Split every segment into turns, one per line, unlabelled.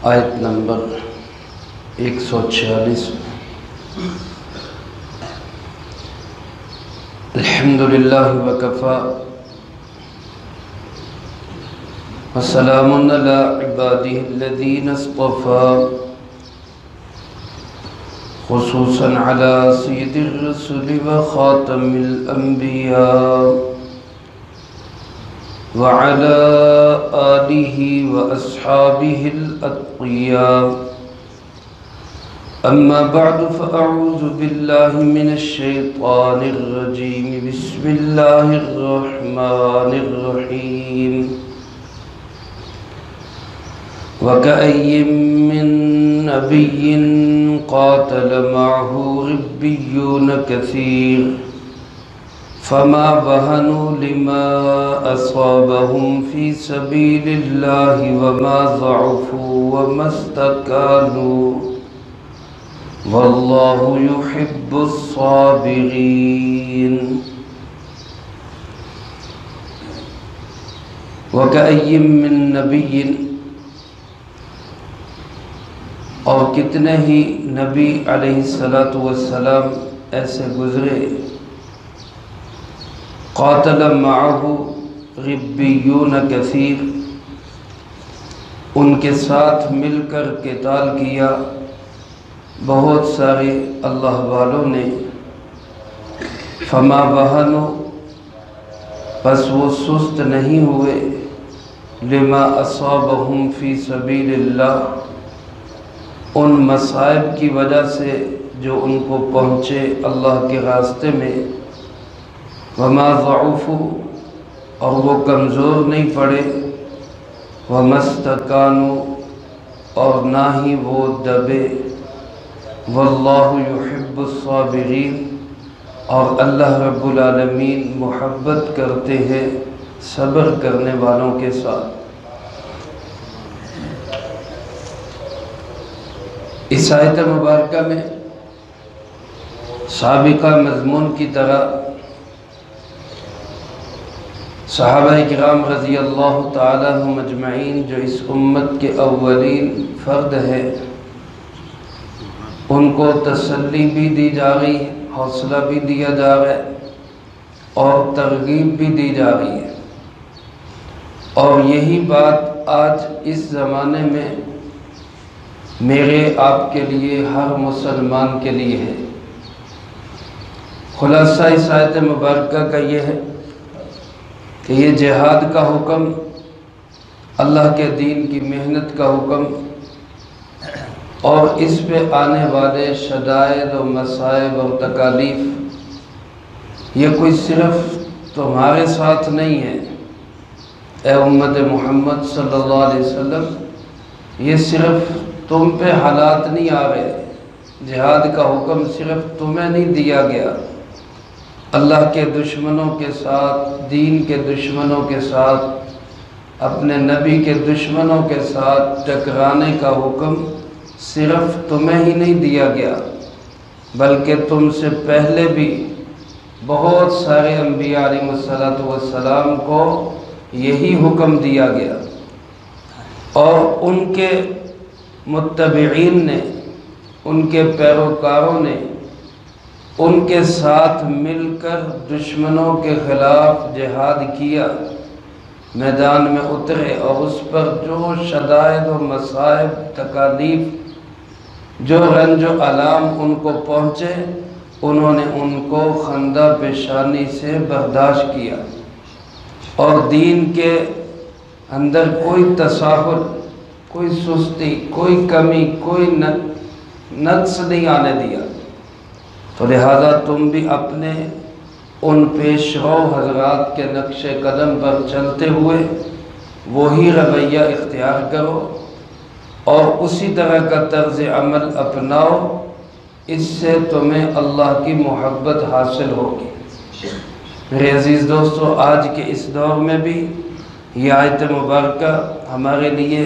آیت نمبر 146 الحمدللہ وکفا وسلام علی عبادہ الذین اصطفى خصوصا علی سید الرسل وخاتم الانبیاء وعلى آلہ واصحابہ الاتقیاء اما بعد فاعوذ باللہ من الشیطان الرجیم بسم اللہ الرحمن الرحیم وَكَأَيٍّ مِّن نَّبِيٍّ قَاتَلَ مَعَهُ رِبِّيُّونَ كَثِيرٌ فَمَا وَهَنُوا لِمَا أَصَابَهُمْ فِي سَبِيلِ اللَّهِ وَمَا ضَعُفُوا وَمَا اسْتَكَانُوا وَاللَّهُ يُحِبُّ الصَّابِرِينَ وَكَأَيٍّ مِّن نَّبِيٍّ اور کتنے ہی نبی علیہ السلام ایسے گزرے قاتل معه ربیون کثیر، ان کے ساتھ مل کر قتال کیا بہت سارے اللہ والوں نے، فما وہنوا پس وہ سست نہیں ہوئے، لما اصابہم فی سبیل اللہ ان مصائب کی وجہ سے جو ان کو پہنچے اللہ کے راستے میں، وما ضعفوا اور وہ کمزور نہیں پڑے، وما استکانوا اور نہ ہی وہ دبے، واللہ یحب الصابرین اور اللہ رب العالمین محبت کرتے ہیں صبر کرنے والوں کے ساتھ۔ اس آیت مبارکہ میں سابقہ مضمون کی طرح صحابہ کرام رضی اللہ تعالیٰ عنہم اجمعین جو اس امت کے اولین فرد ہے، ان کو تسلی بھی دی جا رہی ہے، حوصلہ بھی دیا جا رہا ہے اور ترغیب بھی دی جا رہی ہے، اور یہی بات آج اس زمانے میں میرے آپ کے لیے ہر مسلمان کے لیے ہے۔ خلاصہ اس آیت مبارکہ کا یہ ہے کہ یہ جہاد کا حکم، اللہ کے دین کی محنت کا حکم اور اس پہ آنے والے شدائد و مصائب اور تکالیف، یہ کوئی صرف تمہارے ساتھ نہیں ہے اے امت محمد صلی اللہ علیہ وسلم، یہ صرف تم پہ حالات نہیں آ رہے، جہاد کا حکم صرف تمہیں نہیں دیا گیا، اللہ کے دشمنوں کے ساتھ، دین کے دشمنوں کے ساتھ، اپنے نبی کے دشمنوں کے ساتھ ٹکرانے کا حکم صرف تمہیں ہی نہیں دیا گیا، بلکہ تم سے پہلے بھی بہت سارے انبیاء علیہ السلام کو یہی حکم دیا گیا، اور ان کے متبعین نے، ان کے پیروکاروں نے ان کے ساتھ مل کر دشمنوں کے خلاف جہاد کیا، میدان میں اترے اور اس پر جو شدائد و مصائب، تکالیف، جو رنج و آلام ان کو پہنچے، انہوں نے ان کو خندہ پیشانی سے برداشت کیا، اور دین کے اندر کوئی تساہل، کوئی سستی، کوئی کمی، کوئی نقص نہیں آنے دیا۔ تو لہذا تم بھی اپنے ان پیش رو حضرات کے نقش قدم پر چلتے ہوئے وہی رویہ اختیار کرو اور اسی طرح کا طرز عمل اپناؤ، اس سے تمہیں اللہ کی محبت حاصل ہوگی۔ میرے عزیز دوستو، آج کے اس دور میں بھی یہ آیت مبارکہ ہمارے لیے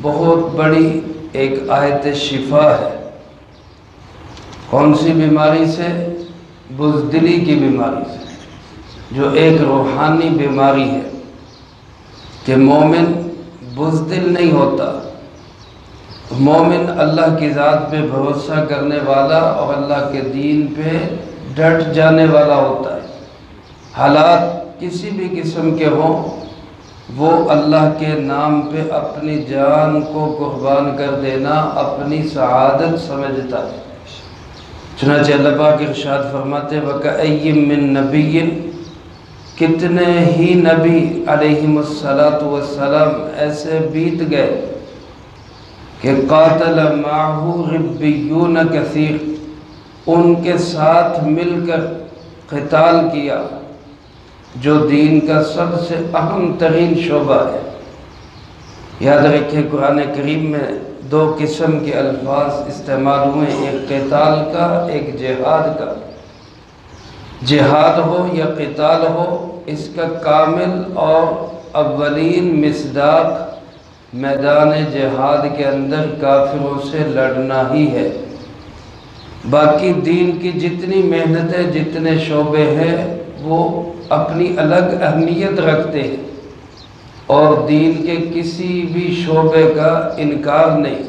بہت بڑی ایک آیت شفا ہے۔ کون سی بیماری سے؟ بزدلی کی بیماری سے، جو ایک روحانی بیماری ہے کہ مومن بزدل نہیں ہوتا، مومن اللہ کی ذات پہ بھروسہ کرنے والا اور اللہ کے دین پہ ڈٹ جانے والا ہوتا ہے۔ حالات کسی بھی قسم کے ہوں، وہ اللہ کے نام پہ اپنی جان کو قربان کر دینا اپنی سعادت سمجھتا ہے۔ چنانچہ اللہ پاک ارشاد فرماتے وَكَأَيٍّ مِّن نَبِيٍّ، کتنے ہی نبی علیہم السلام ایسے بیت گئے کہ قاتل معہ ربیون کثیر، ان کے ساتھ مل کر قتال کیا، جو دین کا سب سے اہم ترین شعبہ ہے۔ یاد رکھیں قرآن کریم میں دو قسم کے الفاظ استعمال ہوئے، ایک قتال کا، ایک جہاد کا۔ جہاد ہو یا قتال ہو، اس کا کامل اور اولین مصداق میدان جہاد کے اندر کافروں سے لڑنا ہی ہے۔ باقی دین کی جتنی محنتیں، جتنے شعبے ہیں، وہ اپنی الگ اہمیت رکھتے ہیں اور دین کے کسی بھی شعبے کا انکار نہیں۔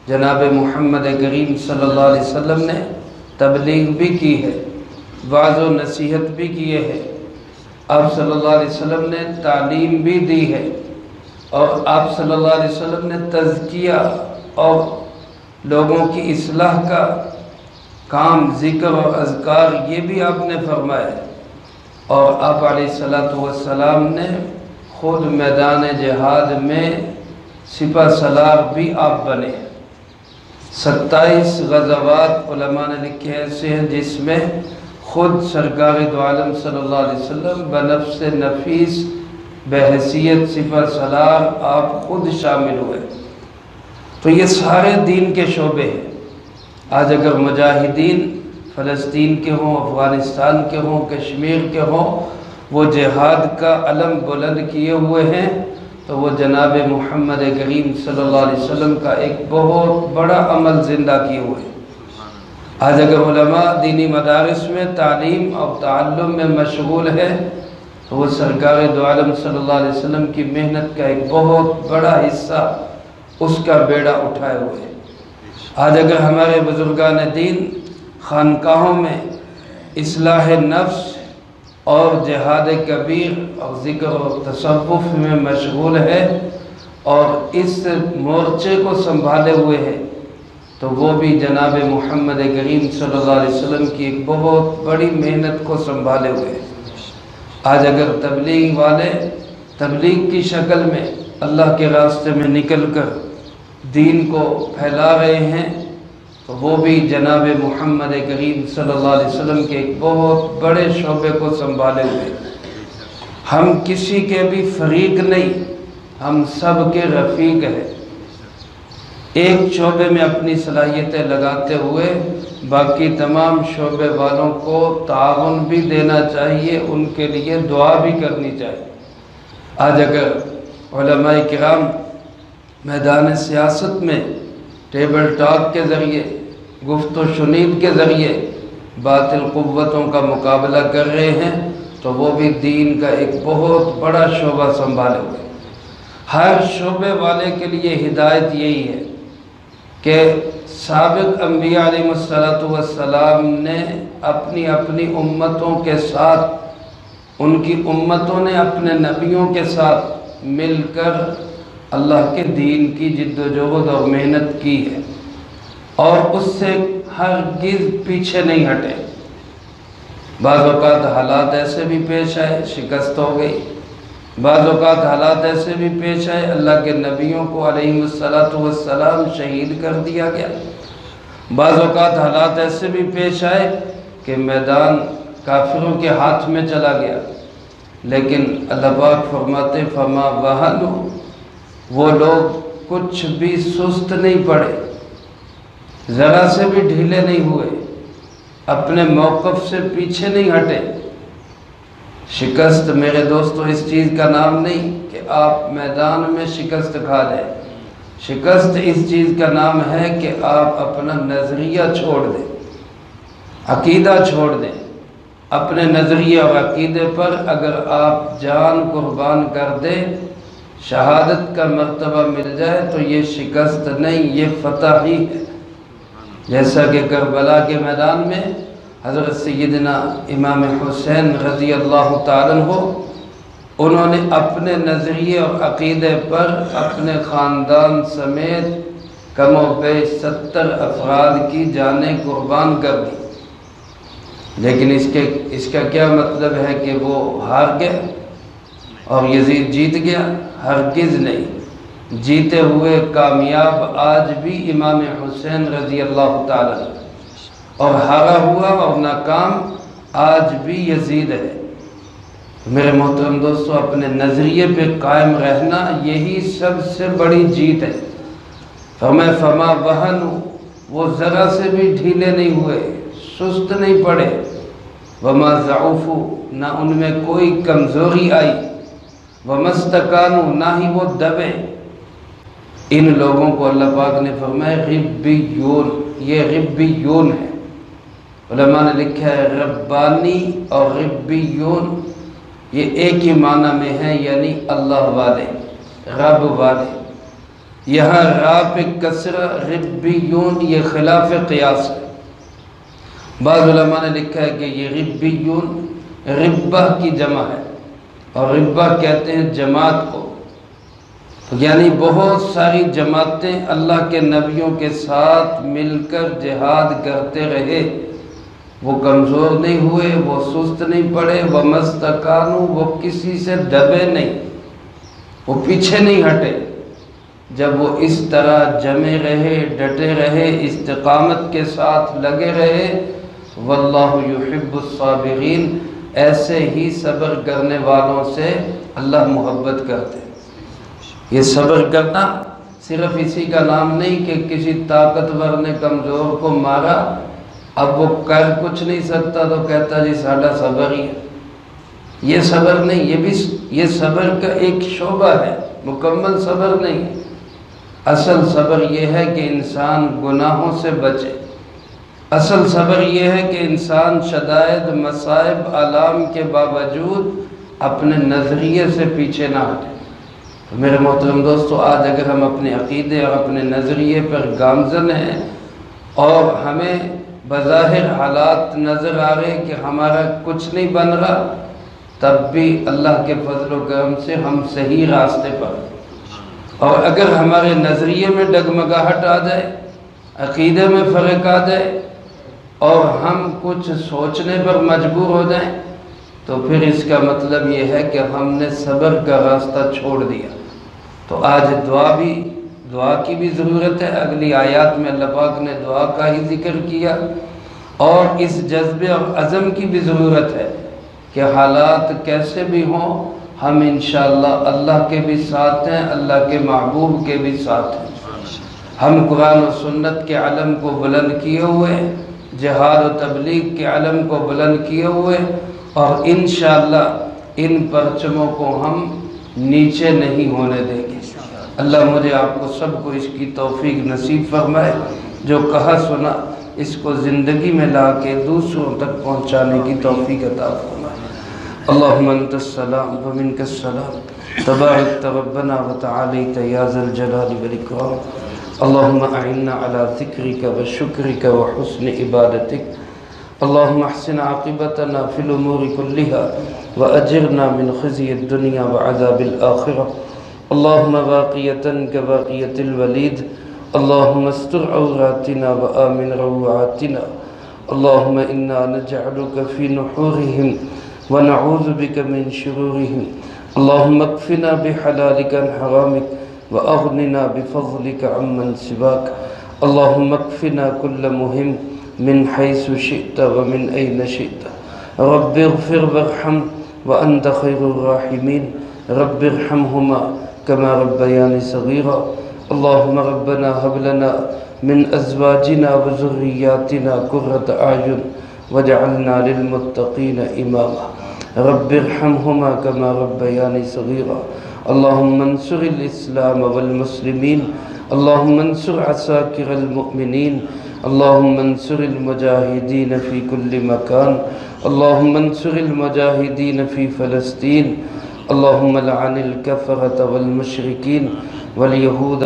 جناب محمد کریم صلی اللہ علیہ وسلم نے تبلیغ بھی کی ہے، وعظ و نصیحت بھی کیے ہیں، آپ صلی اللہ علیہ وسلم نے تعلیم بھی دی ہے، اور آپ صلی اللہ علیہ وسلم نے تزکیہ اور لوگوں کی اصلاح کا کام، ذکر اور اذکار، یہ بھی آپ نے فرمایا ہے۔ اور آپ علیہ السلام نے خود میدان جہاد میں سپہ سالار بھی آپ بنے۔ 27 غزوات علماء نے لکھے ایسے ہیں جس میں خود سرکار دو عالم صلی اللہ علیہ وسلم بنفس نفیس بحیثیت سپہ سالار آپ خود شامل ہوئے۔ تو یہ سارے دین کے شعبے ہیں۔ آج اگر مجاہدین فلسطین کے ہوں، افغانستان کے ہوں، کشمیر کے ہوں، وہ جہاد کا علم بلند کیے ہوئے ہیں، تو وہ جناب محمد کریم صلی اللہ علیہ وسلم کا ایک بہت بڑا عمل زندہ کیے ہوئے ہیں۔ آج اگر علماء دینی مدارس میں تعلیم اور تعلم میں مشغول ہے، تو وہ سرکار دو عالم صلی اللہ علیہ وسلم کی محنت کا ایک بہت بڑا حصہ اس کا بیڑا اٹھائے ہوئے ہیں۔ آج اگر ہمارے بزرگان دین خانقاہوں میں اصلاح نفس اور جہاد کبیر اور ذکر و تصوف میں مشغول ہے اور اس مورچے کو سنبھالے ہوئے ہے، تو وہ بھی جناب محمد کریم صلی اللہ علیہ وسلم کی ایک بہت بڑی محنت کو سنبھالے ہوئے ہیں۔ آج اگر تبلیغ والے تبلیغ کی شکل میں اللہ کے راستے میں نکل کر دین کو پھیلا رہے ہیں، تو وہ بھی جناب محمد کریم صلی اللہ علیہ وسلم کے ایک بہت بڑے شعبے کو سنبھالے ہوئے۔ ہم کسی کے بھی فریق نہیں، ہم سب کے رفیق ہیں۔ ایک شعبے میں اپنی صلاحیتیں لگاتے ہوئے باقی تمام شعبے والوں کو تعاون بھی دینا چاہیے، ان کے لیے دعا بھی کرنی چاہیے۔ آج اگر علماء کرام میدان سیاست میں ٹیبل ٹاک کے ذریعے، گفت و شنید کے ذریعے باطل قوتوں کا مقابلہ کر رہے ہیں، تو وہ بھی دین کا ایک بہت بڑا شعبہ سنبھالے ہوئے۔ ہر شعبے والے کے لیے ہدایت یہی ہے کہ سابق انبیاء علیہ السلام نے اپنی امتوں کے ساتھ، ان کی امتوں نے اپنے نبیوں کے ساتھ مل کر اللہ کے دین کی جد و جہد اور محنت کی ہے، اور اس سے ہرگز پیچھے نہیں ہٹے۔ بعض اوقات حالات ایسے بھی پیش آئے، شکست ہو گئی، بعض اوقات حالات ایسے بھی پیش آئے، اللہ کے نبیوں کو علیہ السلام شہید کر دیا گیا، بعض اوقات حالات ایسے بھی پیش آئے کہ میدان کافروں کے ہاتھ میں چلا گیا، لیکن اللہ پاک فرماتے فما وہنوا، وہ لوگ کچھ بھی سست نہیں پڑے، ذرا سے بھی ڈھیلے نہیں ہوئے، اپنے موقف سے پیچھے نہیں ہٹے۔ شکست میرے دوستو اس چیز کا نام نہیں کہ آپ میدان میں شکست کھا لیں، شکست اس چیز کا نام ہے کہ آپ اپنا نظریہ چھوڑ دیں، عقیدہ چھوڑ دیں۔ اپنے نظریہ اور عقیدے پر اگر آپ جان قربان کر دیں شہادت کا مرتبہ مل جائے تو یہ شکست نہیں، یہ فتح ہی ہے۔ جیسا کہ کربلا کے میدان میں حضرت سیدنا امام حسین رضی اللہ تعالیٰ عنہ، انہوں نے اپنے نظریے اور عقیدے پر اپنے خاندان سمیت کم و بیش 70 افراد کی جانیں قربان کر دی، لیکن اس کا کیا مطلب ہے کہ وہ ہار گئے اور یزید جیت گیا؟ ہرگز نہیں۔ جیتے ہوئے کامیاب آج بھی امام حسین رضی اللہ تعالیٰ، اور ہارا ہوا اور ناکام آج بھی یزید ہے۔ میرے محترم دوستو، اپنے نظریے پہ قائم رہنا یہی سب سے بڑی جیت ہے۔ فرمائے فما وہنوا، وہ ذرا سے بھی ڈھیلے نہیں ہوئے، سست نہیں پڑے، وما ضعفوا، نہ ان میں کوئی کمزوری آئی، وما استکانوا، نہ ہی وہ دبے۔ ان لوگوں کو اللہ پاک نے فرمایا ربیون، یہ ربیون ہے۔ علماء نے لکھا ہے ربانی اور ربیون یہ ایک ہی معنی میں ہے، یعنی اللہ والے، رب والے۔ یہاں را پہ کسرہ، ربیون یہ خلاف قیاس ہے۔ بعض علماء نے لکھا ہے کہ یہ ربیون ربہ کی جمع ہے، اور ربہ کہتے ہیں جماعت کو، یعنی بہت ساری جماعتیں اللہ کے نبیوں کے ساتھ مل کر جہاد کرتے رہے، وہ کمزور نہیں ہوئے، وہ سست نہیں پڑے، وہ مستقانو، وہ کسی سے دبے نہیں، وہ پیچھے نہیں ہٹے۔ جب وہ اس طرح جمے رہے، ڈٹے رہے، استقامت کے ساتھ لگے رہے، واللہ یحب الصابرین، ایسے ہی صبر کرنے والوں سے اللہ محبت کرتے ہیں۔ یہ صبر کرنا صرف اسی کا نام نہیں کہ کسی طاقتور نے کمزور کو مارا، اب وہ کر کچھ نہیں سکتا تو کہتا جی ساڈا صبر ہی ہے۔ یہ صبر نہیں، یہ صبر کا ایک شعبہ ہے، مکمل صبر نہیں۔ اصل صبر یہ ہے کہ انسان گناہوں سے بچے، اصل صبر یہ ہے کہ انسان شدائد، مصائب، آلام کے باوجود اپنے نظریے سے پیچھے نہ ہٹے۔ میرے محترم دوستو، آج اگر ہم اپنے عقیدے اور اپنے نظریے پر گامزن ہیں اور ہمیں بظاہر حالات نظر آ رہے کہ ہمارا کچھ نہیں بن رہا، تب بھی اللہ کے فضل و کرم سے ہم صحیح راستے پر ہیں۔ اور اگر ہمارے نظریے میں ڈگمگاہٹ آ جائے، عقیدے میں فرق آ جائے اور ہم کچھ سوچنے پر مجبور ہو جائیں، تو پھر اس کا مطلب یہ ہے کہ ہم نے صبر کا راستہ چھوڑ دیا۔ تو آج دعا کی بھی ضرورت ہے۔ اگلی آیات میں اللہ پاک نے دعا کا ہی ذکر کیا، اور اس جذبے اور عزم کی بھی ضرورت ہے کہ حالات کیسے بھی ہوں، ہم انشاءاللہ اللہ کے بھی ساتھ ہیں، اللہ کے محبوب کے بھی ساتھ ہیں۔ ہم قرآن و سنت کے علم کو بلند کیے ہوئے، جہاد و تبلیغ کے علم کو بلند کیے ہوئے، اور انشاءاللہ ان پرچموں کو ہم نیچے نہیں ہونے دیں گے۔ اللہ مجھے آپ کو سب کو اس کی توفیق نصیب فرمائے، جو کہا سنا اس کو زندگی میں لا کے دوسروں تک پہنچانے کی توفیق عطا فرمائے۔ اللہم انت السلام ومنک السلام، تبارک ربنا وتعالیت یا ذا الجلال والاکرام۔ اللہم اعنا علی ذکرک وشکرک وحسن عبادتک۔ اللہم احسن عاقبتنا فی الامور کلہا واجرنا من خزی الدنیا وعذاب الآخرہ۔ اللہم باقیتا کباقیت الولید، اللہم استر عوراتنا وآمن روعاتنا۔ اللہم انا نجعلک فی نحورہم ونعوذ بک من شرورہم۔ اللہم اکفنا بحلالک عن حرامک واغننا بفضلک عمن سواک۔ اللہم اکفنا کل مہم من حیث شئت ومن این شئت۔ رب اغفر وارحم وانت خیر الراحمین۔ رب ارحمہما کما ربیانی صغیرا۔ اللہم ربنا هب لنا من ازواجنا وذریاتنا قرۃ اعین واجعلنا للمتقین اماما۔ رب ارحمہما کما ربیانی صغیرا۔ اللہم انصر الاسلام والمسلمین۔ اللہم انصر عساکر المؤمنین۔ اللہم انصر المجاہدین فی کل مکان۔ اللہم انصر المجاہدین فی فلسطین۔ اللهم لعن الكفرة والمشركين واليهود